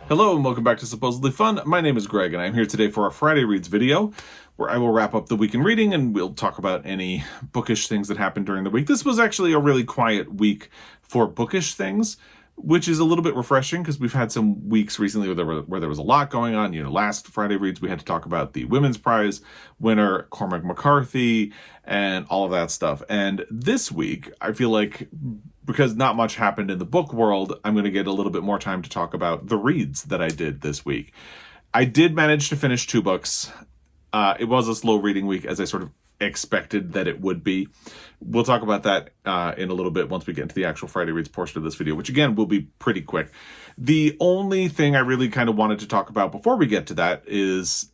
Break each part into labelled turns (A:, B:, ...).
A: Hello and welcome back to Supposedly Fun. My name is Greg and I'm here today for our Friday Reads video where I will wrap up the week in reading and we'll talk about any bookish things that happened during the week. This was actually a really quiet week for bookish things, which is a little bit refreshing because we've had some weeks recently where there was a lot going on. You know, last Friday Reads we had to talk about the Women's Prize winner, Cormac McCarthy, and all of that stuff. And this week, I feel like because not much happened in the book world, I'm going to get a little bit more time to talk about the reads that I did this week. I did manage to finish 2 books. It was a slow reading week, as I sort of expected that it would be. We'll talk about that in a little bit once we get into the actual Friday Reads portion of this video, which again will be pretty quick. The only thing I really kind of wanted to talk about before we get to that is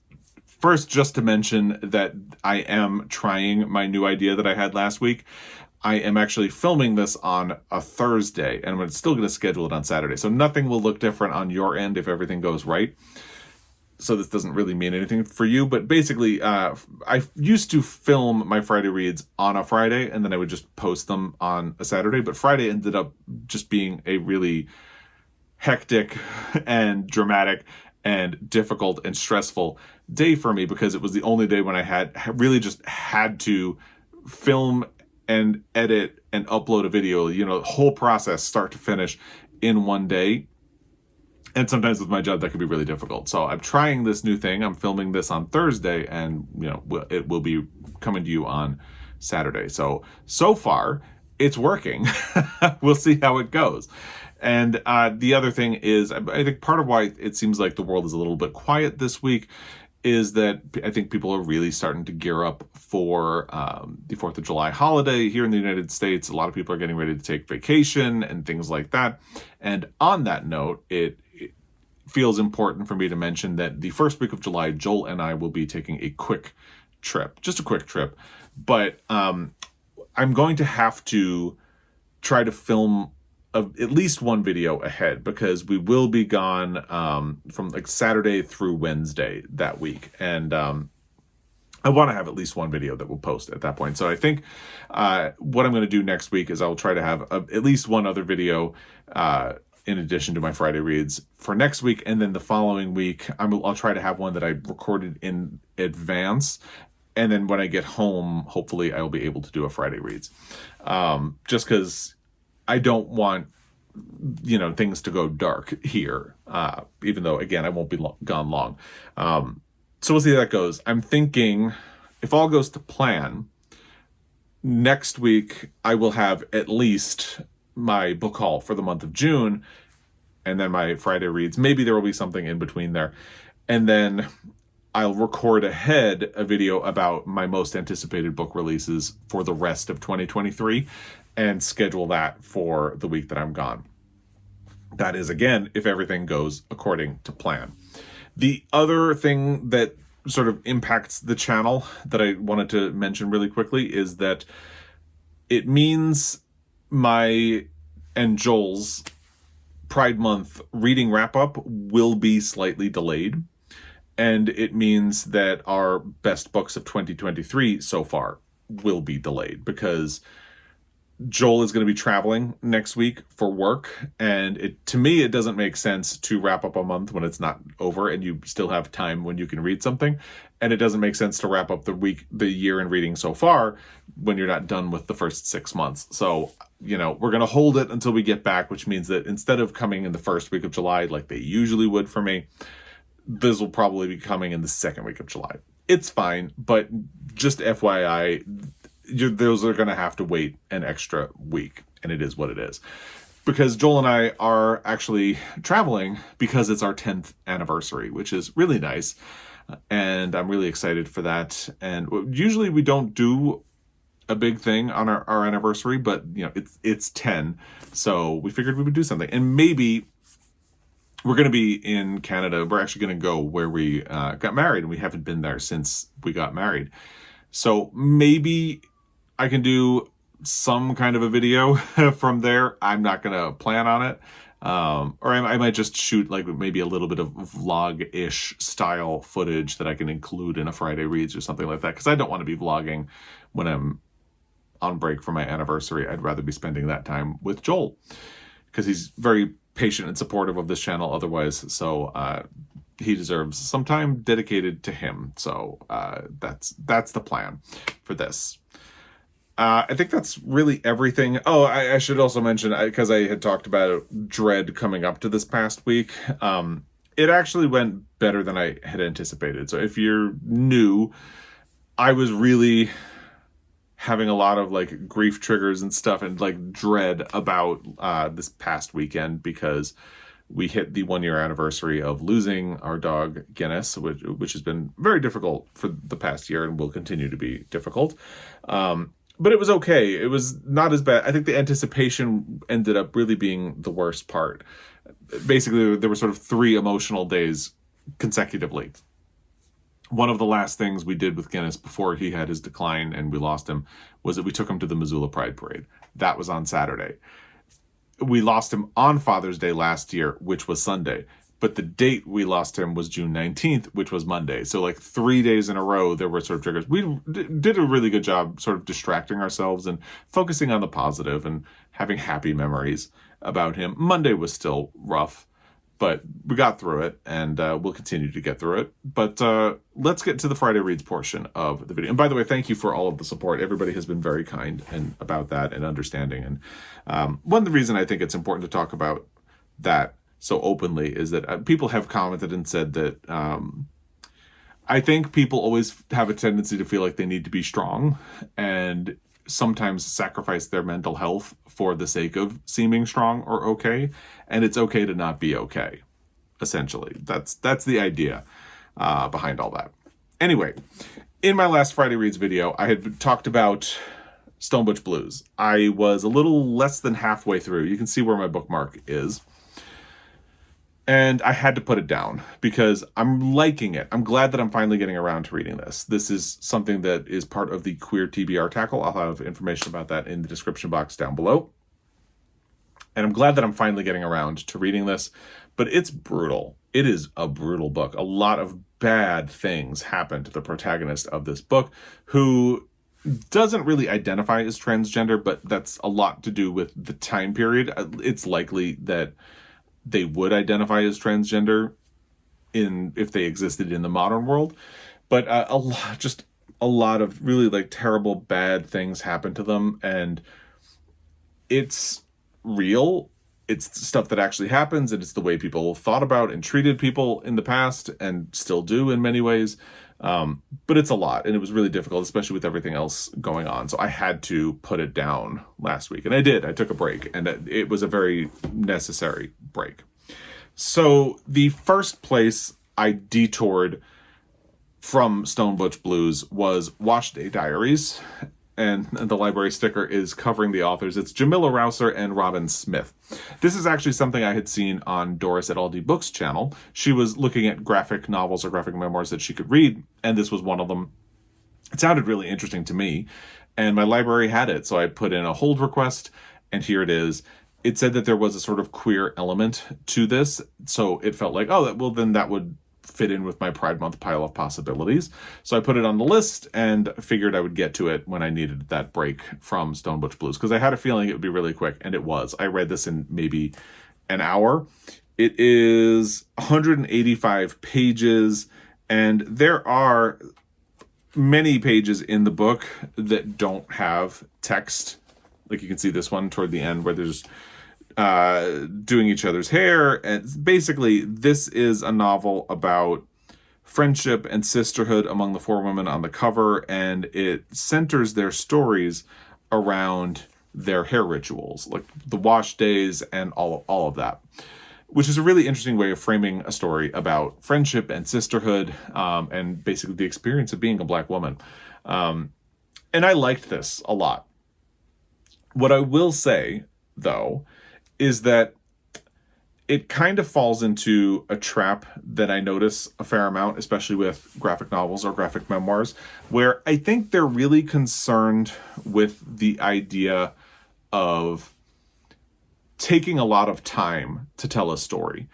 A: first just to mention that I am trying my new idea that I had last week. I am actually filming this on a Thursday, and I'm still going to schedule it on Saturday. So nothing will look different on your end if everything goes right. So this doesn't really mean anything for you. But basically, I used to film my Friday Reads on a Friday, and then I would just post them on a Saturday. But Friday ended up just being a really hectic and dramatic and difficult and stressful day for me because it was the only day when I really just had to film and edit and upload a video, you know, the whole process start to finish in one day. And sometimes with my job, that can be really difficult. So I'm trying this new thing. I'm filming this on Thursday and, you know, it will be coming to you on Saturday. So far it's working. We'll see how it goes. And the other thing is, I think part of why it seems like the world is a little bit quiet this week is that I think people are really starting to gear up for the 4th of July holiday here in the United States. A lot of people are getting ready to take vacation and things like that. And on that note, it feels important for me to mention that the first week of July, Joel and I will be taking a quick trip, just a quick trip. But I'm going to have to try to film at least one video ahead because we will be gone from like Saturday through Wednesday that week. And I want to have at least one video that we'll post at that point. So I think what I'm going to do next week is I'll try to have at least one other video in addition to my Friday Reads for next week. And then the following week, I'll try to have one that I recorded in advance. And then when I get home, hopefully I will be able to do a Friday Reads. Just because I don't want, you know, things to go dark here, even though, again, I won't be gone long. So we'll see how that goes. I'm thinking if all goes to plan, next week I will have at least my book haul for the month of June and then my Friday Reads. Maybe there will be something in between there. And then I'll record ahead a video about my most anticipated book releases for the rest of 2023 and schedule that for the week that I'm gone. That is, again, if everything goes according to plan. The other thing that sort of impacts the channel that I wanted to mention really quickly is that it means my and Joel's Pride Month reading wrap-up will be slightly delayed. And it means that our best books of 2023 so far will be delayed because Joel is going to be traveling next week for work. And to me, it doesn't make sense to wrap up a month when it's not over and you still have time when you can read something. And it doesn't make sense to wrap up the year in reading so far when you're not done with the first 6 months. So, you know, we're going to hold it until we get back, which means that instead of coming in the first week of July, like they usually would for me, this will probably be coming in the second week of July. It's fine, but just FYI, those are going to have to wait an extra week, and it is what it is. Because Joel and I are actually traveling because it's our 10th anniversary, which is really nice, and I'm really excited for that. And usually we don't do a big thing on our anniversary, but you know it's 10, so we figured we would do something. And maybe we're going to be in Canada. We're actually going to go where we got married, and we haven't been there since we got married. So maybe I can do some kind of a video from there. I'm not going to plan on it. Or I might just shoot like maybe a little bit of vlog-ish style footage that I can include in a Friday Reads or something like that. Because I don't want to be vlogging when I'm on break for my anniversary. I'd rather be spending that time with Joel. Because he's very patient and supportive of this channel otherwise. So he deserves some time dedicated to him. So that's the plan for this. I think that's really everything. Oh, I should also mention, because I had talked about Dread coming up to this past week, it actually went better than I had anticipated. So if you're new, I was really having a lot of like grief triggers and stuff and like dread about this past weekend, because we hit the 1-year anniversary of losing our dog Guinness, which has been very difficult for the past year and will continue to be difficult. But it was okay. It was not as bad. I think the anticipation ended up really being the worst part. Basically, there were sort of 3 emotional days consecutively. One of the last things we did with Guinness before he had his decline and we lost him was that we took him to the Missoula Pride Parade. That was on Saturday. We lost him on Father's Day last year, which was Sunday. But the date we lost him was June 19th, which was Monday. So like 3 days in a row, there were sort of triggers. We did a really good job sort of distracting ourselves and focusing on the positive and having happy memories about him. Monday was still rough, but we got through it, and we'll continue to get through it. But let's get to the Friday Reads portion of the video. And by the way, thank you for all of the support. Everybody has been very kind and about that and understanding. And one of the reasons I think it's important to talk about that so openly is that people have commented and said that I think people always have a tendency to feel like they need to be strong and sometimes sacrifice their mental health for the sake of seeming strong or okay. And it's okay to not be okay, essentially. That's the idea behind all that. Anyway, in my last Friday Reads video, I had talked about Stone Butch Blues. I was a little less than halfway through. You can see where my bookmark is. And I had to put it down because I'm liking it. I'm glad that I'm finally getting around to reading this. This is something that is part of the Queer TBR Tackle. I'll have information about that in the description box down below. And I'm glad that I'm finally getting around to reading this, but it's brutal. It is a brutal book. A lot of bad things happen to the protagonist of this book, who doesn't really identify as transgender, but that's a lot to do with the time period. It's likely that they would identify as transgender if they existed in the modern world, but a lot of really like terrible bad things happen to them, and it's real. It's stuff that actually happens, and it's the way people thought about and treated people in the past and still do in many ways. But it's a lot, and it was really difficult, especially with everything else going on. So I had to put it down last week, and I did. I took a break, and it was a very necessary break. So the first place I detoured from Stone Butch Blues was Wash Day Diaries, and the library sticker is covering the authors. It's Jamila Rouser and Robyn Smith. This is actually something I had seen on Doris at Aldi Books channel. She was looking at graphic novels or graphic memoirs that she could read, and this was one of them. It sounded really interesting to me, and my library had it, so I put in a hold request, and here it is. It said that there was a sort of queer element to this, so it felt like, oh, well, then that would fit in with my Pride Month pile of possibilities. So I put it on the list and figured I would get to it when I needed that break from Stone Butch Blues, because I had a feeling it would be really quick, and it was. I read this in maybe an hour. It is 185 pages, and there are many pages in the book that don't have text. Like you can see this one toward the end where there's doing each other's hair. And basically, this is a novel about friendship and sisterhood among the 4 women on the cover, and it centers their stories around their hair rituals, like the wash days and all of that, which is a really interesting way of framing a story about friendship and sisterhood, and basically the experience of being a Black woman. And I liked this a lot. What I will say, though, is that it kind of falls into a trap that I notice a fair amount, especially with graphic novels or graphic memoirs, where I think they're really concerned with the idea of taking a lot of time to tell a story.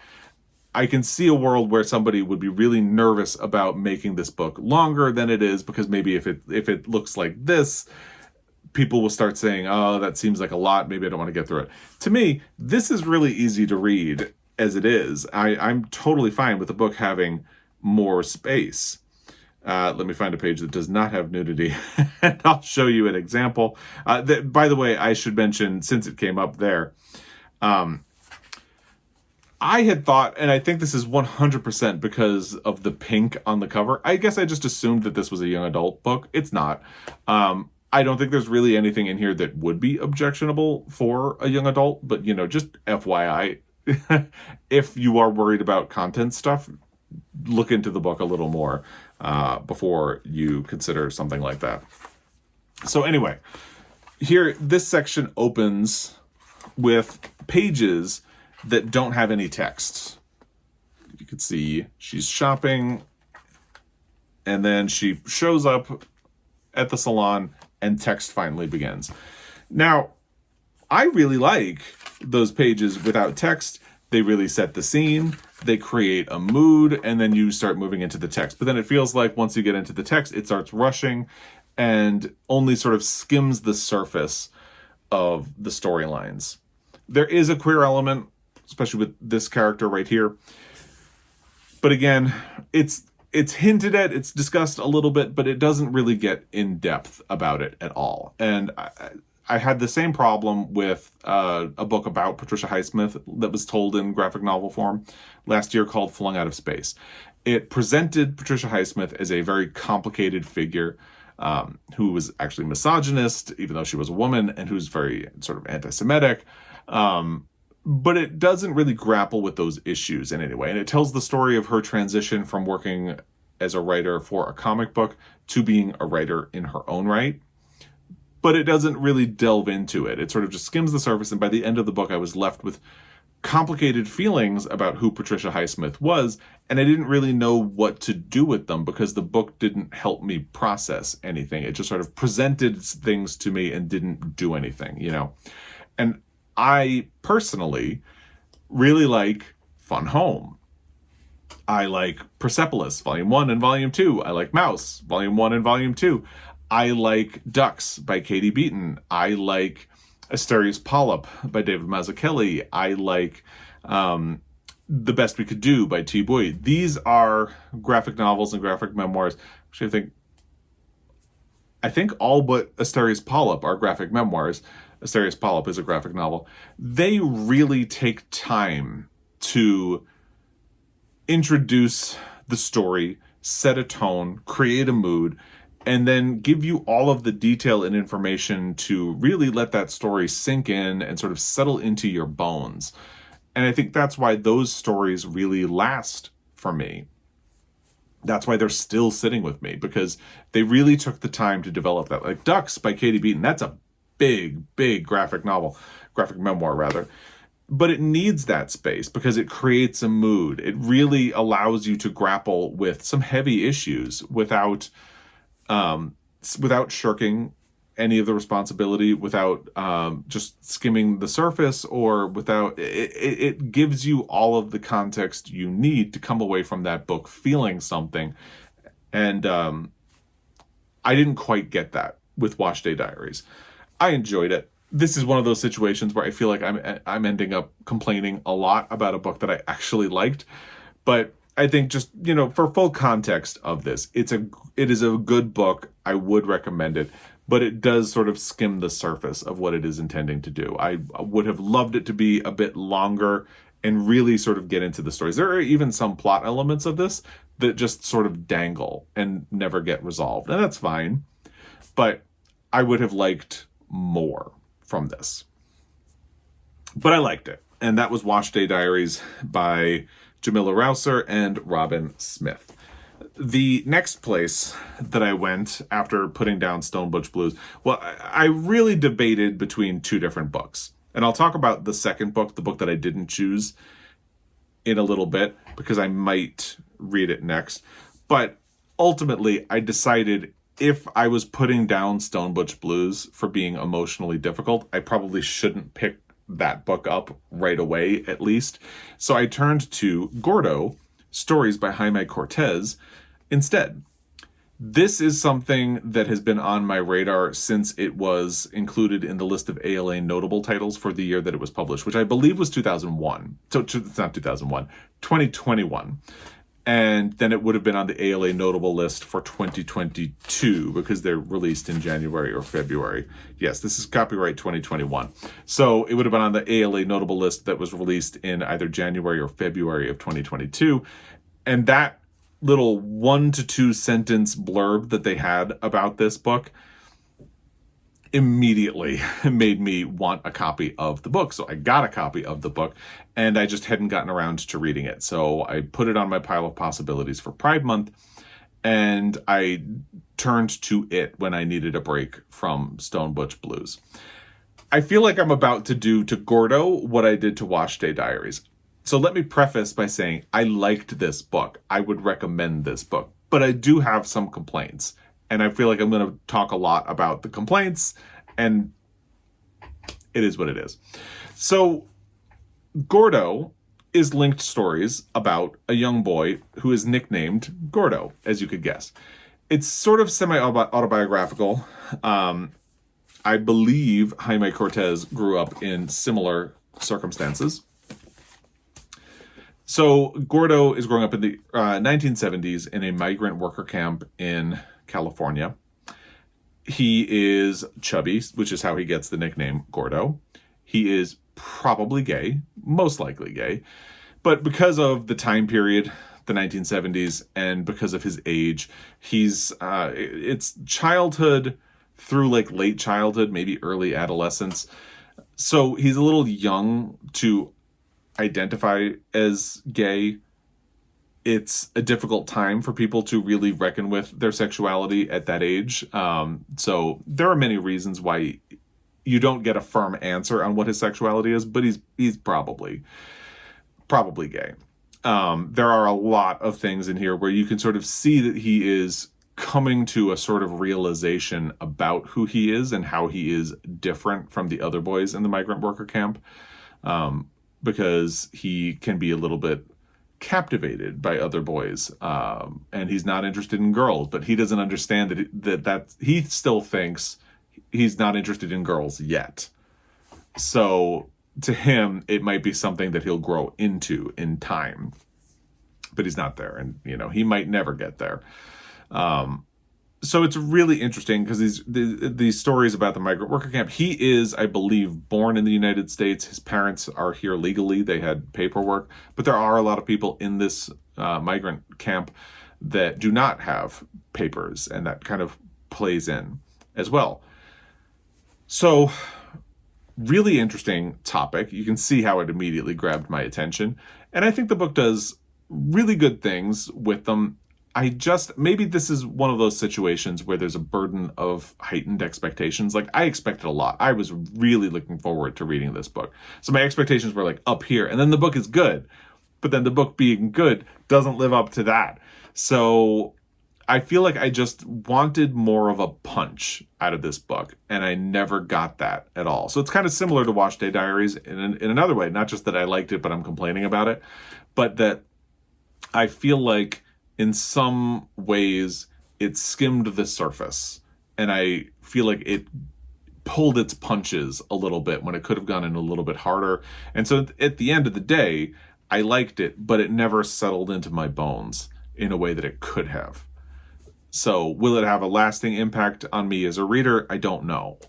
A: I can see a world where somebody would be really nervous about making this book longer than it is, because maybe if it looks like this, people will start saying, oh, that seems like a lot. Maybe I don't want to get through it. To me, this is really easy to read as it is. I'm totally fine with the book having more space. Let me find a page that does not have nudity, and I'll show you an example. By the way, I should mention, since it came up there, I had thought, and I think this is 100% because of the pink on the cover. I guess I just assumed that this was a young adult book. It's not. I don't think there's really anything in here that would be objectionable for a young adult, but, you know, just FYI, if you are worried about content stuff, look into the book a little more before you consider something like that. So anyway, here, this section opens with pages that don't have any text. You can see she's shopping, and then she shows up at the salon, and text finally begins. Now, I really like those pages without text. They really set the scene, they create a mood, and then you start moving into the text. But then it feels like once you get into the text, it starts rushing and only sort of skims the surface of the storylines. There is a queer element, especially with this character right here. But again, it's hinted at, it's discussed a little bit, but it doesn't really get in depth about it at all. And I had the same problem with a book about Patricia Highsmith that was told in graphic novel form last year called Flung Out of Space. It presented Patricia Highsmith as a very complicated figure who was actually misogynist, even though she was a woman, and who's very sort of anti-Semitic. But it doesn't really grapple with those issues in any way. And it tells the story of her transition from working as a writer for a comic book to being a writer in her own right. But it doesn't really delve into it. It sort of just skims the surface. And by the end of the book, I was left with complicated feelings about who Patricia Highsmith was. And I didn't really know what to do with them because the book didn't help me process anything. It just sort of presented things to me and didn't do anything, you know. And I personally really like Fun Home. I like Persepolis, Volume 1 and Volume 2. I like Mouse, Volume 1 and Volume 2. I like Ducks by Katie Beaton. I like Asterius Polyp by David Mazzucchelli. I like The Best We Could Do by T. Boyd. These are graphic novels and graphic memoirs, which I think all but Asterius Polyp are graphic memoirs. Asterius Polyp is a graphic novel. They really take time to introduce the story, set a tone, create a mood, and then give you all of the detail and information to really let that story sink in and sort of settle into your bones. And I think that's why those stories really last for me. That's why they're still sitting with me, because they really took the time to develop that. Like Ducks by Katie Beaton, that's a big graphic memoir rather. But it needs that space because it creates a mood. It really allows you to grapple with some heavy issues without shirking any of the responsibility, without just skimming the surface, or without it gives you all of the context you need to come away from that book feeling something. And I didn't quite get that with Wash Day Diaries. I enjoyed it. This is one of those situations where I feel like I'm ending up complaining a lot about a book that I actually liked. But I think, just, you know, for full context of this, it is a good book. I would recommend it, but it does sort of skim the surface of what it is intending to do. I would have loved it to be a bit longer and really sort of get into the stories. There are even some plot elements of this that just sort of dangle and never get resolved, and that's fine. But I would have liked more from this. But I liked it. And that was Wash Day Diaries by Jamila Rouser and Robyn Smith. The next place that I went after putting down Stone Butch Blues, well, I really debated between two different books. And I'll talk about the second book, the book that I didn't choose, in a little bit, because I might read it next. But ultimately, I decided if I was putting down Stone Butch Blues for being emotionally difficult, I probably shouldn't pick that book up right away, at least. So I turned to Gordo, Stories by Jaime Cortez, instead. This is something that has been on my radar since it was included in the list of ALA notable titles for the year that it was published, which I believe was 2001. So it's not 2001, 2021. And then it would have been on the ALA notable list for 2022 because they're released in January or February. Yes, this is copyright 2021. So it would have been on the ALA notable list that was released in either January or February of 2022. And that little 1 to 2 sentence blurb that they had about this book immediately made me want a copy of the book. So I got a copy of the book, and I just hadn't gotten around to reading it. So I put it on my pile of possibilities for Pride Month, and I turned to it when I needed a break from Stone Butch Blues. I feel like I'm about to do to Gordo what I did to Wash Day Diaries. So let me preface by saying I liked this book. I would recommend this book, but I do have some complaints. And I feel like I'm going to talk a lot about the complaints, and it is what it is. So Gordo is linked stories about a young boy who is nicknamed Gordo, as you could guess. It's sort of semi-autobiographical. I believe Jaime Cortez grew up in similar circumstances. So Gordo is growing up in the 1970s in a migrant worker camp in California. He is chubby, which is how he gets the nickname Gordo. He is probably gay, most likely gay. But because of the time period, the 1970s, and because of his age, it's childhood through like late childhood, maybe early adolescence. So he's a little young to identify as gay. It's a difficult time for people to really reckon with their sexuality at that age. So there are many reasons why you don't get a firm answer on what his sexuality is, but he's probably gay. There are a lot of things in here where you can sort of see that he is coming to a sort of realization about who he is and how he is different from the other boys in the migrant worker camp. Because he can be a little bit captivated by other boys, and he's not interested in girls, but he doesn't understand that he still thinks he's not interested in girls yet. So to him, it might be something that he'll grow into in time, but he's not there, and he might never get there. So it's really interesting because these stories about the migrant worker camp, he is, I believe, born in the United States. His parents are here legally. They had paperwork. But there are a lot of people in this migrant camp that do not have papers, and that kind of plays in as well. So really interesting topic. You can see how it immediately grabbed my attention. And I think the book does really good things with them. Maybe this is one of those situations where there's a burden of heightened expectations. Like, I expected a lot. I was really looking forward to reading this book. So my expectations were like up here, and then the book is good. But then the book being good doesn't live up to that. So I feel like I just wanted more of a punch out of this book, and I never got that at all. So it's kind of similar to Wash Day Diaries in another way. Not just that I liked it, but I'm complaining about it. But that I feel like in some ways, it skimmed the surface, and I feel like it pulled its punches a little bit when it could have gone in a little bit harder. And so at the end of the day, I liked it, but it never settled into my bones in a way that it could have. So will it have a lasting impact on me as a reader? I don't know.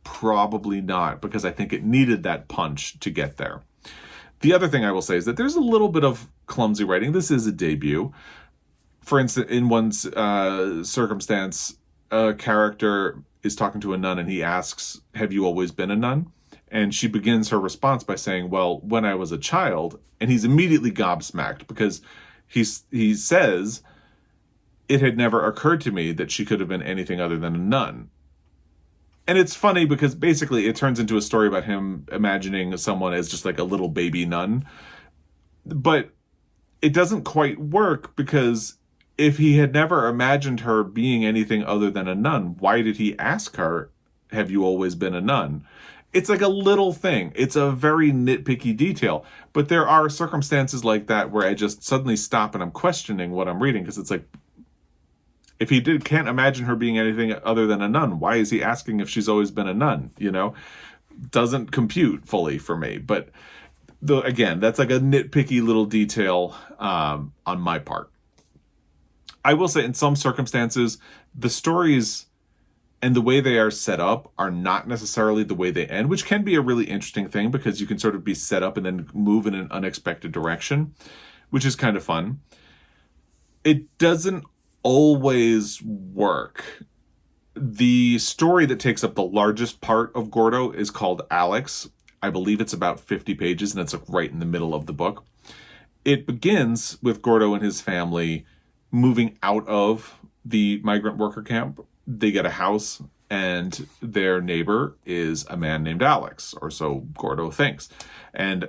A: Probably not, because I think it needed that punch to get there. The other thing I will say is that there's a little bit of clumsy writing. This is a debut. For instance, in one circumstance, a character is talking to a nun and he asks, "Have you always been a nun?" And she begins her response by saying, "Well, when I was a child." And he's immediately gobsmacked because he says, "It had never occurred to me that she could have been anything other than a nun." And it's funny because basically it turns into a story about him imagining someone as just like a little baby nun. But it doesn't quite work, because if he had never imagined her being anything other than a nun, why did he ask her, "Have you always been a nun?" It's like a little thing. It's a very nitpicky detail. But there are circumstances like that where I just suddenly stop and I'm questioning what I'm reading, because it's like, If he can't imagine her being anything other than a nun, why is he asking if she's always been a nun? Doesn't compute fully for me. But again, that's like a nitpicky little detail on my part. I will say in some circumstances, the stories and the way they are set up are not necessarily the way they end, which can be a really interesting thing because you can sort of be set up and then move in an unexpected direction, which is kind of fun. It doesn't always work. The story that takes up the largest part of Gordo is called Alex. I believe it's about 50 pages, and it's like right in the middle of the book. It begins with Gordo and his family moving out of the migrant worker camp. They get a house, and their neighbor is a man named Alex, or so Gordo thinks. And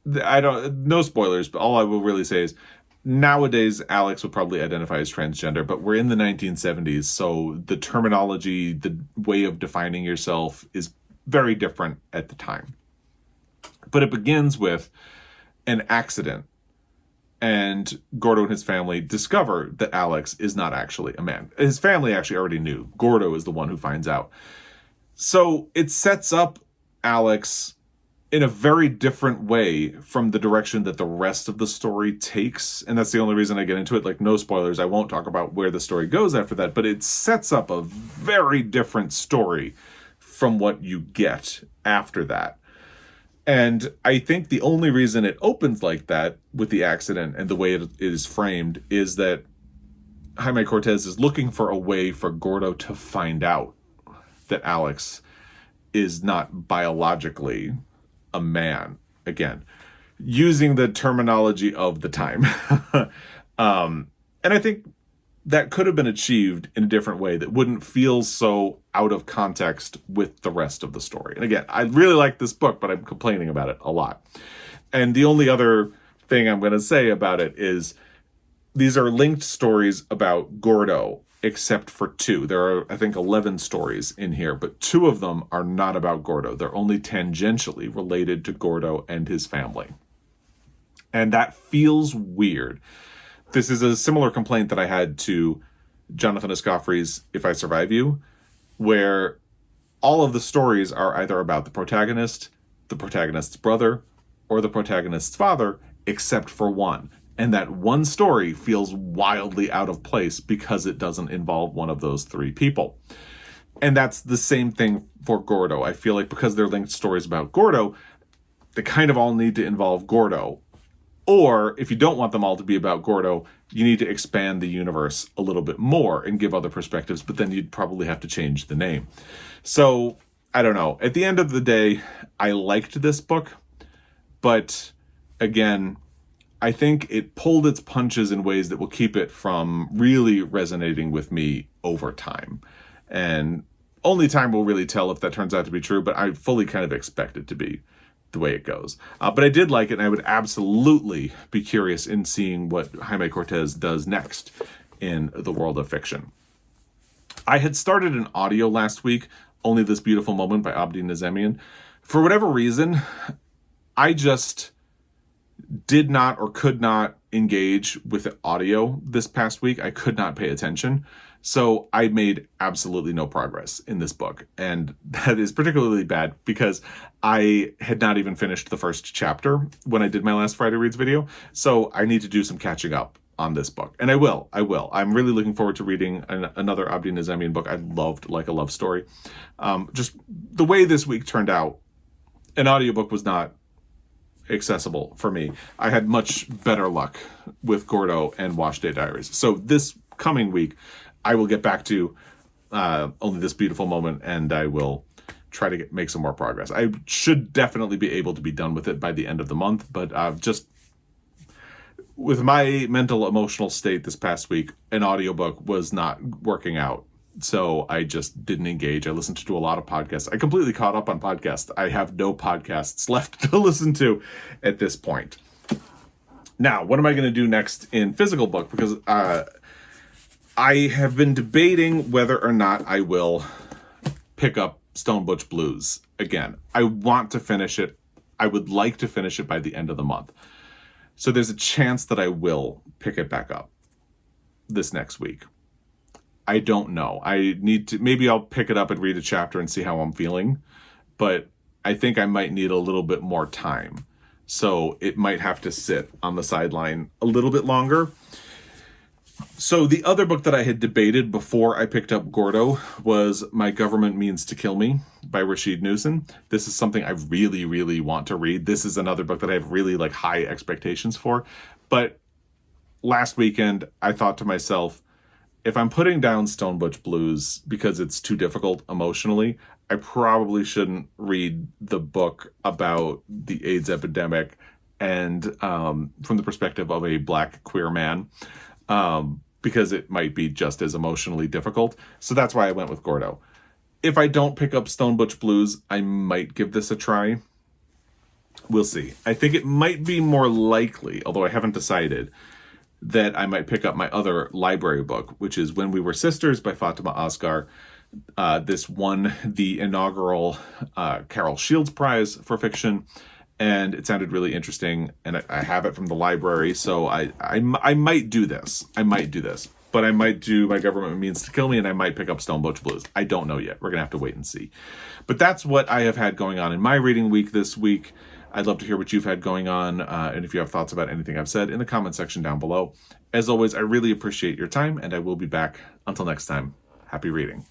A: no spoilers, but all I will really say is nowadays Alex would probably identify as transgender, but we're in the 1970s, so the terminology, the way of defining yourself is very different at the time. But it begins with an accident, and Gordo and his family discover that Alex is not actually a man. His family actually already knew. Gordo is the one who finds out. So it sets up Alex in a very different way from the direction that the rest of the story takes. And that's the only reason I get into it. Like, no spoilers. I won't talk about where the story goes after that, but it sets up a very different story from what you get after that. And I think the only reason it opens like that with the accident and the way it is framed is that Jaime Cortez is looking for a way for Gordo to find out that Alex is not biologically a man, again, using the terminology of the time. And I think that could have been achieved in a different way that wouldn't feel so out of context with the rest of the story. And again, I really like this book, but I'm complaining about it a lot. And the only other thing I'm going to say about it is these are linked stories about Gordo, except for 2. There are, I think, 11 stories in here, but 2 of them are not about Gordo. They're only tangentially related to Gordo and his family. And that feels weird. This is a similar complaint that I had to Jonathan Escoffrey's If I Survive You, where all of the stories are either about the protagonist's brother, or the protagonist's father, except for one. And that one story feels wildly out of place because it doesn't involve one of those 3 people. And that's the same thing for Gordo. I feel like because they're linked stories about Gordo, they kind of all need to involve Gordo. Or if you don't want them all to be about Gordo, you need to expand the universe a little bit more and give other perspectives, but then you'd probably have to change the name. So, I don't know. At the end of the day, I liked this book, but again, I think it pulled its punches in ways that will keep it from really resonating with me over time. And only time will really tell if that turns out to be true, but I fully kind of expect it to be the way it goes. But I did like it, and I would absolutely be curious in seeing what Jaime Cortez does next in the world of fiction. I had started an audio last week, Only This Beautiful Moment by Abdi Nazemian. For whatever reason, I just did not or could not engage with audio this past week. I could not pay attention. So I made absolutely no progress in this book. And that is particularly bad because I had not even finished the first chapter when I did my last Friday Reads video. So I need to do some catching up on this book. And I will. I'm really looking forward to reading another Abdi Nazemian book I loved, like a love story. Just the way this week turned out, an audiobook was not accessible for me. I had much better luck with Gordo and Wash Day Diaries. So this coming week, I will get back to Only This Beautiful Moment, and I will try to make some more progress. I should definitely be able to be done with it by the end of the month, but just with my mental, emotional state this past week, an audiobook was not working out. So I just didn't engage. I listened to a lot of podcasts. I completely caught up on podcasts. I have no podcasts left to listen to at this point. Now, what am I going to do next in physical book? Because I have been debating whether or not I will pick up Stone Butch Blues again. I want to finish it. I would like to finish it by the end of the month. So there's a chance that I will pick it back up this next week. I don't know. I need to, maybe I'll pick it up and read a chapter and see how I'm feeling, but I think I might need a little bit more time. So it might have to sit on the sideline a little bit longer. So the other book that I had debated before I picked up Gordo was My Government Means to Kill Me by Rasheed Newson. This is something I really, really want to read. This is another book that I have really like high expectations for. But last weekend, I thought to myself, if I'm putting down Stone Butch Blues because it's too difficult emotionally, I probably shouldn't read the book about the AIDS epidemic and from the perspective of a Black queer man, because it might be just as emotionally difficult. So that's why I went with Gordo. If I don't pick up Stone Butch Blues, I might give this a try. We'll see. I think it might be more likely, although I haven't decided, that I might pick up my other library book, which is When We Were Sisters by Fatimah Asghar. This won the inaugural Carol Shields Prize for fiction, and it sounded really interesting, and I have it from the library, so I might do this. But I might do My Government Means to Kill Me, and I might pick up Stone Butch Blues. I don't know yet. We're going to have to wait and see. But that's what I have had going on in my reading week this week. I'd love to hear what you've had going on, and if you have thoughts about anything I've said, in the comment section down below. As always, I really appreciate your time, and I will be back. Until next time, happy reading.